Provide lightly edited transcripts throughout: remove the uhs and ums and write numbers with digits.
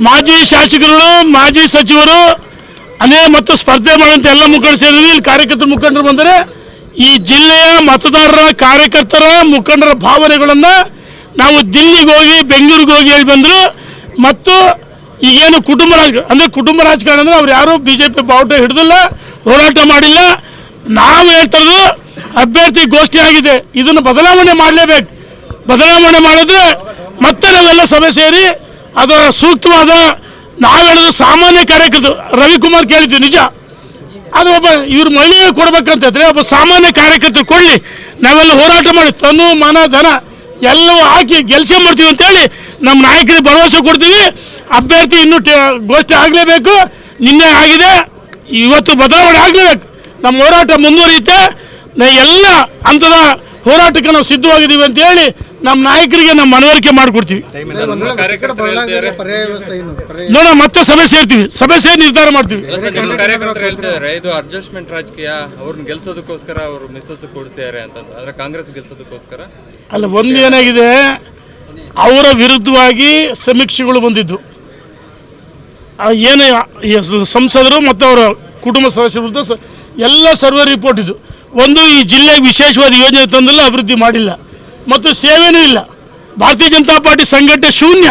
ಮಾಜಿ ಶಾಸಕರು, ಮಾಜಿ ಸಚಿವರು ಮತ್ತು ಸ್ಪರ್ಧೆ ಮಾಡುವಂಥ ಎಲ್ಲ ಮುಖಂಡರು ಸೇರಿದ್ವಿ. ಇಲ್ಲಿ ಕಾರ್ಯಕರ್ತರ ಮುಖಂಡರು ಬಂದರೆ ಈ ಜಿಲ್ಲೆಯ ಮತದಾರರ, ಕಾರ್ಯಕರ್ತರ, ಮುಖಂಡರ ಭಾವನೆಗಳನ್ನು ನಾವು ದಿಲ್ಲಿಗೆ ಹೋಗಿ, ಬೆಂಗಳೂರಿಗೆ ಹೋಗಿ ಹೇಳಿ ಬಂದರು. ಮತ್ತು ಈಗೇನು ಕುಟುಂಬ ರಾಜಕಾರಣ ಅಂದರೆ ಅವ್ರು ಯಾರೂ BJP ಬಾವುಟ ಹಿಡಿದಿಲ್ಲ, ಹೋರಾಟ ಮಾಡಿಲ್ಲ. ನಾವು ಹೇಳ್ತಿರೋದು ಅಭ್ಯರ್ಥಿ ಘೋಷಣೆ ಆಗಿದೆ, ಇದನ್ನು ಬದಲಾವಣೆ ಮಾಡಲೇಬೇಕು. ಬದಲಾವಣೆ ಮಾಡಿದ್ರೆ ಮತ್ತೆ ನಾವೆಲ್ಲ ಸಭೆ ಸೇರಿ ಅದರ ಸೂಕ್ತವಾದ, ನಾವು ಹೇಳೋದು ಸಾಮಾನ್ಯ ಕಾರ್ಯಕರ್ತರು. ರವಿಕುಮಾರ್ ಕೇಳಿದ್ವಿ, ನಿಜ ಅದು ಒಬ್ಬ ಇವ್ರು ಮಹಿಳೆಗೆ ಕೊಡ್ಬೇಕಂತಂದರೆ ಒಬ್ಬ ಸಾಮಾನ್ಯ ಕಾರ್ಯಕರ್ತರು ಕೊಡಲಿ, ನಾವೆಲ್ಲ ಹೋರಾಟ ಮಾಡಿ ತನು ಮನ ಧನ ಎಲ್ಲವೂ ಹಾಕಿ ಕೆಲಸ ಮಾಡ್ತೀವಿ ಅಂತೇಳಿ ನಮ್ಮ ನಾಯಕರಿಗೆ ಭರವಸೆ ಕೊಡ್ತೀವಿ. ಅಭ್ಯರ್ಥಿ ಇನ್ನೂ ಘೋಷಣೆ ಆಗಲೇಬೇಕು. ನಿನ್ನೆ ಆಗಿದೆ, ಇವತ್ತು ಬದಲಾವಣೆ ಆಗಲೇಬೇಕು. ನಮ್ಮ ಹೋರಾಟ ಮುಂದುವರಿಯುತ್ತೆ. ಎಲ್ಲ ಹಂತದ ಹೋರಾಟಕ್ಕೆ ನಾವು ಸಿದ್ಧವಾಗಿದ್ದೀವಿ ಅಂತ ಹೇಳಿ ನಮ್ಮ ನಾಯಕರಿಗೆ ನಮ್ಮ ಮನವರಿಕೆ ಮಾಡಿಕೊಡ್ತೀವಿ. ನೋಡ ಮತ್ತೆ ಸಭೆ ಸೇರ್ತೀವಿ, ಸಭೆ ಸೇರಿ ನಿರ್ಧಾರ ಮಾಡ್ತೀವಿ. ಇದು ಅಡ್ಜಸ್ಟ್ಮೆಂಟ್ ರಾಜಕೀಯ, ಅವ್ರನ್ನ ಗೆಲ್ಸೋದಕ್ಕೋಸ್ಕರ ಅವರು ಮಿಸ್ಸಸ್ ಕೊಡಿಸ್ತಾರೆ ಅಂತಂದ್ರೆ ಕಾಂಗ್ರೆಸ್ ಗೆಲ್ಸೋದಕ್ಕೋಸ್ಕರ ಅಲ್ಲ. ಒಂದು ಏನಾಗಿದೆ, ಅವರ ವಿರುದ್ಧವಾಗಿ ಸಮೀಕ್ಷೆಗಳು ಬಂದಿದ್ದು. ಏನೇ ಸಂಸದರು ಮತ್ತು ಅವರ ಕುಟುಂಬ ಸದಸ್ಯರ ವಿರುದ್ಧ ಎಲ್ಲ ಸರ್ವೆ ರಿಪೋರ್ಟ್ ಇದು. ಒಂದು, ಈ ಜಿಲ್ಲೆಗೆ ವಿಶೇಷವಾದ ಯೋಜನೆ ತಂದಿಲ್ಲ, ಅಭಿವೃದ್ಧಿ ಮಾಡಿಲ್ಲ, ಮತ್ತು ಸೇವೆನೂ ಇಲ್ಲ. ಭಾರತೀಯ ಜನತಾ ಪಾರ್ಟಿ ಸಂಘಟನೆ ಶೂನ್ಯ.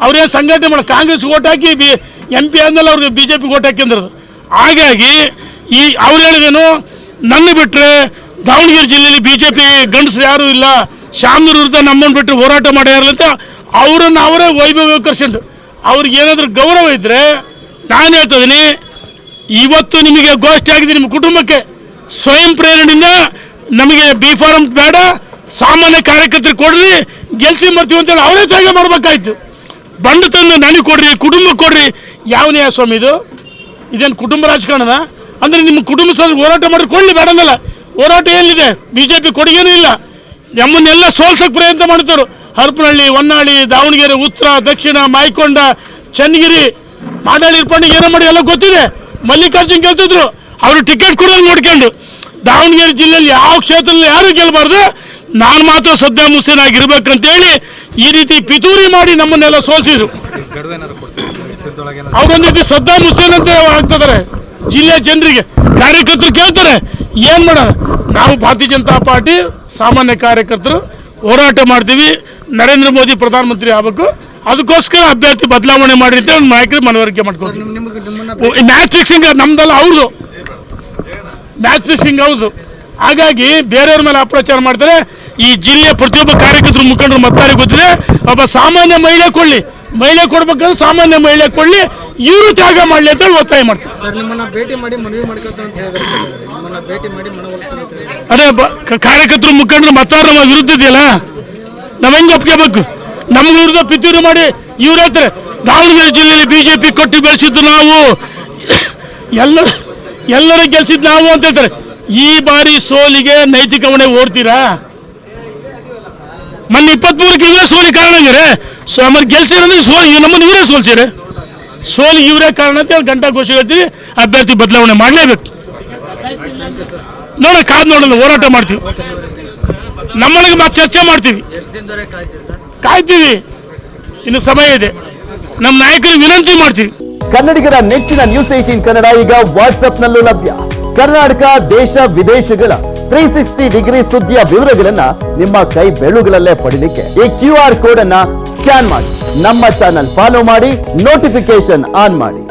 ಅವ್ರೇನು ಸಂಘಟನೆ ಮಾಡಿ ಕಾಂಗ್ರೆಸ್ ಓಟ್ ಹಾಕಿ MP ಆದ್ಮೇಲೆ ಅವ್ರಿಗೆ BJP ಓಟ್ ಹಾಕಿಂದ್ರದು. ಹಾಗಾಗಿ ಅವ್ರು ಹೇಳಿದೇನು, ನನ್ನ ಬಿಟ್ಟರೆ ದಾವಣಗೆರೆ ಜಿಲ್ಲೆಯಲ್ಲಿ BJP ಗಂಡಸರು ಯಾರೂ ಇಲ್ಲ, ಶಾಮನೂರು ವಿರುದ್ಧ ನಮ್ಮನ್ನು ಬಿಟ್ಟರೆ ಹೋರಾಟ ಮಾಡ್ಯಾರಲ್ಲ ಅಂತ ಅವರನ್ನು ಅವರೇ ವೈಭವೀಕರಿಸಿದ್ರು. ಅವ್ರಿಗೆ ಏನಾದರೂ ಗೌರವ ಇದ್ದರೆ, ನಾನು ಹೇಳ್ತಿದ್ದೀನಿ, ಇವತ್ತು ನಿಮಗೆ ಘೋಷಣೆ ಆಗಿದೆ, ನಿಮ್ಮ ಕುಟುಂಬಕ್ಕೆ ಸ್ವಯಂ ಪ್ರೇರಣೆಯಿಂದ ನಮಗೆ B ಫಾರಂ ಬೇಡ, ಸಾಮಾನ್ಯ ಕಾರ್ಯಕರ್ತರು ಕೊಡ್ರಿ, ಗೆಲ್ಸಿ ಮಾಡ್ತೀವಿ ಅಂತೇಳಿ ಅವರೇ ತ್ಯಾಗ ಮಾಡಬೇಕಾಯ್ತು. ಬಂದು ತಂದು ನನಗೆ ಕೊಡ್ರಿ, ಕುಟುಂಬಕ್ಕೆ ಕೊಡ್ರಿ. ಯಾವ ನ್ಯಾಯ ಸ್ವಾಮಿ ಇದು? ಇದೇನು ಕುಟುಂಬ ರಾಜಕಾರಣನ? ಅಂದರೆ ನಿಮ್ಮ ಕುಟುಂಬ ಸದಸ್ಯರು ಹೋರಾಟ ಮಾಡಿ ಕೊಡಲಿ, ಬೇಡನಲ್ಲ. ಹೋರಾಟ ಎಲ್ಲಿದೆ? BJP ಕೊಡುಗೇನೂ ಇಲ್ಲ. ನಮ್ಮನ್ನೆಲ್ಲ ಸೋಲ್ಸೋಕ್ಕೆ ಪ್ರಯತ್ನ ಮಾಡ್ತಾರೆ. ಹರಪನಹಳ್ಳಿ, ಹೊನ್ನಾಳಿ, ದಾವಣಗೆರೆ, ಉತ್ತರ, ದಕ್ಷಿಣ, ಮಾಯಕೊಂಡ, ಚನ್ನಗಿರಿ, ಮಾಡಾಳಿ, ಇರ್ಪಣ್ಣಿಗೆ ಏನೋ ಮಾಡಿ ಎಲ್ಲ ಗೊತ್ತಿದೆ. ಮಲ್ಲಿಕಾರ್ಜುನ್ ಗೆಲ್ತಿದ್ರು, ಅವರು ಟಿಕೆಟ್ ಕೊಡೋದು ನೋಡ್ಕೊಂಡು. ದಾವಣಗೆರೆ ಜಿಲ್ಲೆಯಲ್ಲಿ ಯಾವ ಕ್ಷೇತ್ರದಲ್ಲಿ ಯಾರೂ ಗೆಲ್ಲಬಾರ್ದು, ನಾನು ಮಾತ್ರ ಸದ್ದಾಂ ಹುಸೇನ್ ಆಗಿರ್ಬೇಕಂತೇಳಿ ಈ ರೀತಿ ಪಿತೂರಿ ಮಾಡಿ ನಮ್ಮನ್ನೆಲ್ಲ ಸೋಲಿಸಿದ್ರು. ಅವರೊಂದು ರೀತಿ ಸದ್ದಾಂ ಹುಸೇನ್ ಅಂತ ಆಗ್ತಿದ್ದಾರೆ ಜಿಲ್ಲೆಯ ಜನರಿಗೆ. ಕಾರ್ಯಕರ್ತರು ಕೇಳ್ತಾರೆ, ಏನು ಮಾಡೋಣ? ನಾವು ಭಾರತೀಯ ಜನತಾ ಪಾರ್ಟಿ ಸಾಮಾನ್ಯ ಕಾರ್ಯಕರ್ತರು ಹೋರಾಟ ಮಾಡ್ತೀವಿ. ನರೇಂದ್ರ ಮೋದಿ ಪ್ರಧಾನಮಂತ್ರಿ ಆಗಬೇಕು, ಅದಕ್ಕೋಸ್ಕರ ಅಭ್ಯರ್ಥಿ ಬದಲಾವಣೆ ಮಾಡಿ ಅಂತ ನಾಯಕರಿಗೆ ಮನವರಿಕೆ ಮಾಡ್ಕೊಳ್ತೀವಿ. ಮ್ಯಾಚ್ ಫಿಕ್ಸಿಂಗ್ ನಮ್ದಲ್ಲ, ಅವ್ರದ್ದು ಮ್ಯಾಚ್ ಫಿಕ್ಸಿಂಗ್ ಹೌದು. ಹಾಗಾಗಿ ಬೇರೆಯವ್ರ ಮೇಲೆ ಅಪ್ರಚಾರ ಮಾಡ್ತಾರೆ. ಈ ಜಿಲ್ಲೆಯ ಪ್ರತಿಯೊಬ್ಬ ಕಾರ್ಯಕರ್ತರು, ಮುಖಂಡರು ಮತದಾರರಿಗೆ ಗೊತ್ತಿದೆ. ಒಬ್ಬ ಸಾಮಾನ್ಯ ಮಹಿಳೆ ಕೊಡಲಿ, ಮಹಿಳೆ ಕೊಡ್ಬೇಕಂದ್ರೆ ಸಾಮಾನ್ಯ ಮಹಿಳೆ ಕೊಡಲಿ, ಇವರು ತ್ಯಾಗ ಮಾಡಲಿ ಅಂತ ಹೇಳಿ ಒತ್ತಾಯ ಮಾಡ್ತಾರೆ. ಅದೇ ಕಾರ್ಯಕರ್ತರು, ಮುಖಂಡರು ಮತದಾರರ ವಿರುದ್ಧ ಇದೆಯಲ್ಲ, ನಾವು ಹೆಂಗೆ ಒಪ್ಕೋಬೇಕು? ನಮ್ಮ ವಿರುದ್ಧ ಪಿತೂರಿ ಮಾಡಿ ಇವ್ರು ಹೇಳ್ತಾರೆ, ದಾವಣಗೆರೆ ಜಿಲ್ಲೆಯಲ್ಲಿ BJP ಕೊಟ್ಟು ಬೆಳೆಸಿದ್ದು ನಾವು, ಎಲ್ಲರೂ ಗೆಲ್ಸಿದ್ದು ನಾವು ಅಂತ ಹೇಳ್ತಾರೆ. ಈ ಬಾರಿ ಸೋಲಿಗೆ ನೈತಿಕ ಹೊಣೆ ಓಡ್ತೀರಾ? ಮೊನ್ನೆ 23ಕ್ಕೆ ಇವರೇ ಸೋಲಿ ಕಾರಣ ಇದ್ದಾರೆ. ಆಮೇಲೆ ಗೆಲ್ಸಿರಂದ್ರೆ ನಮ್ಮನ್ನು ಇವರೇ ಸೋಲ್ಸಿರೆ, ಸೋಲಿಗೆ ಇವರೇ ಕಾರಣ ಅಂತ ಹೇಳಿ ಗಂಟಾ ಘೋಷ ಹೇಳ್ತೀವಿ. ಅಭ್ಯರ್ಥಿ ಬದಲಾವಣೆ ಮಾಡಲೇಬೇಕು. ನೋಡ, ಕಾದು ನೋಡೋಣ, ಹೋರಾಟ ಮಾಡ್ತೀವಿ. ನಮ್ಮೊಳಗೆ ಮತ್ತೆ ಚರ್ಚೆ ಮಾಡ್ತೀವಿ, ಕಾಯ್ತೀವಿ. ಇನ್ನು ಸಮಯ ಇದೆ. ನಮ್ಮ ನಾಯಕರಿಗೆ ವಿನಂತಿ ಮಾಡ್ತೀವಿ. ಕನ್ನಡಿಗರ ನೆಚ್ಚಿನ ನ್ಯೂಸ್ 18 ಕನ್ನಡ ಈಗ ವಾಟ್ಸ್ಆಪ್ನಲ್ಲೂ ಲಭ್ಯ. ಕರ್ನಾಟಕ, ದೇಶ ವಿದೇಶಗಳ 360 ಡಿಗ್ರಿ ಸುದ್ದಿಯ ವಿವರಗಳನ್ನ ನಿಮ್ಮ ಕೈ ಬೆರಳುಗಳಲ್ಲೇ ಪಡಿಲಿಕ್ಕೆ ಈ QR ಕೋಡ್ ಅನ್ನ ಸ್ಕ್ಯಾನ್ ಮಾಡಿ, ನಮ್ಮ ಚಾನಲ್ ಫಾಲೋ ಮಾಡಿ, ನೋಟಿಫಿಕೇಶನ್ ಆನ್ ಮಾಡಿ.